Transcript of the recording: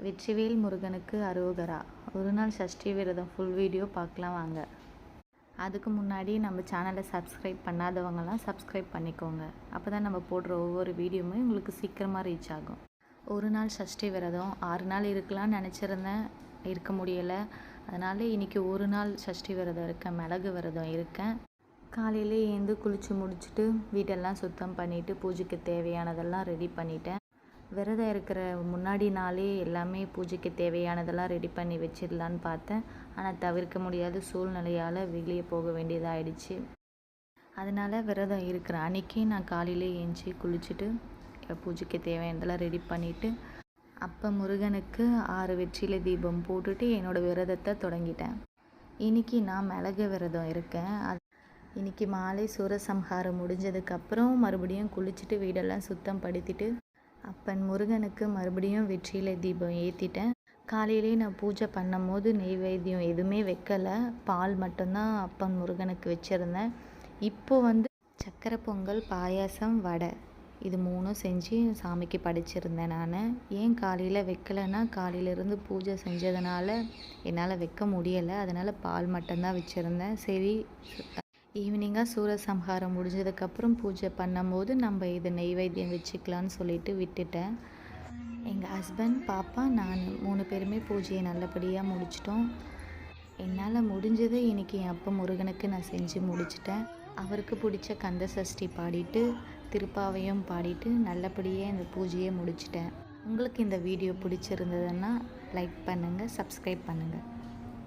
வெற்றிவேல் முருகனுக்கு அரோகரா. ஒரு நாள் சஷ்டி விரதம் ஃபுல் வீடியோ பார்க்கலாம் வாங்க. அதுக்கு முன்னாடி நம்ம சேனலை சப்ஸ்கிரைப் பண்ணாதவங்கலாம் சப்ஸ்கிரைப் பண்ணிக்கோங்க. அப்போ தான் நம்ம போடுற ஒவ்வொரு வீடியோவுமே உங்களுக்கு சீக்கிரமாக ரீச் ஆகும். ஒரு நாள் சஷ்டி விரதம் 6 நாள் இருக்கலாம்னு நினச்சிருந்தேன், இருக்க முடியலை. அதனால் இன்றைக்கி ஒரு நாள் சஷ்டி விரதம் இருக்கேன், மிளகு விரதம் இருக்கேன். காலையிலே எழுந்து குளித்து முடிச்சுட்டு வீட்டெல்லாம் சுத்தம் பண்ணிவிட்டு பூஜைக்கு தேவையானதெல்லாம் ரெடி பண்ணிட்டேன். விரதம் இருக்கிற முன்னாடி நாளே எல்லாமே பூஜைக்கு தேவையானதெல்லாம் ரெடி பண்ணி வச்சிடலான்னு பார்த்தேன். ஆனால் தவிர்க்க முடியாத சூழ்நிலையால் வெளியே போக வேண்டியதாகிடுச்சு. அதனால் விரதம் இருக்கிற அன்றைக்கி நான் காலையிலே எழுந்துச்சி குளிச்சுட்டு பூஜைக்கு தேவையானதெல்லாம் ரெடி பண்ணிவிட்டு அப்போ முருகனுக்கு 6 வெற்றிலை தீபம் போட்டுட்டு என்னோடய விரதத்தை தொடங்கிட்டேன். இன்றைக்கி நான் மிளகு விரதம் இருக்கேன். இன்றைக்கி மாலை சூரசம்ஹாரம் முடிஞ்சதுக்கப்புறம் மறுபடியும் குளிச்சுட்டு வீடெல்லாம் சுத்தம் படுத்திட்டு அப்பன் முருகனுக்கு மறுபடியும் வெற்றிலை தீபம் ஏற்றிட்டேன். காலையிலே நான் பூஜை பண்ணும் போது நெய்வேத்தியம் எதுவுமே வைக்கலை, பால் மட்டும்தான் அப்பன் முருகனுக்கு வச்சுருந்தேன். இப்போது சக்கரை பொங்கல், பாயாசம், வடை இது 3 செஞ்சு சாமிக்கு படைச்சிருந்தேன். நான் ஏன் காலையில் வைக்கலைன்னா காலையிலேருந்து பூஜை செஞ்சதுனால என்னால் வைக்க முடியலை. அதனால் பால் மட்டும்தான் வச்சுருந்தேன். சரி, ஈவினிங்காக சூரசம்ஹாரம் முடிஞ்சதுக்கப்புறம் பூஜை பண்ணும்போது நம்ம இதை நெய்வேத்தியம் வச்சுக்கலான்னு சொல்லிட்டு விட்டுட்டேன். எங்கள் ஹஸ்பண்ட், பாப்பா, நான் 3 பேருமே பூஜையை நல்லபடியாக முடிச்சிட்டோம். என்னால் முடிஞ்சதை இன்றைக்கி என் அப்பா முருகனுக்கு நான் செஞ்சு முடிச்சிட்டேன். அவருக்கு பிடிச்ச கந்த சஷ்டி பாடிட்டு திருப்பாவையும் பாடிட்டு நல்லபடியாக இந்த பூஜையை முடிச்சிட்டேன். உங்களுக்கு இந்த வீடியோ பிடிச்சிருந்ததுன்னா லைக் பண்ணுங்கள், சப்ஸ்கிரைப் பண்ணுங்கள்.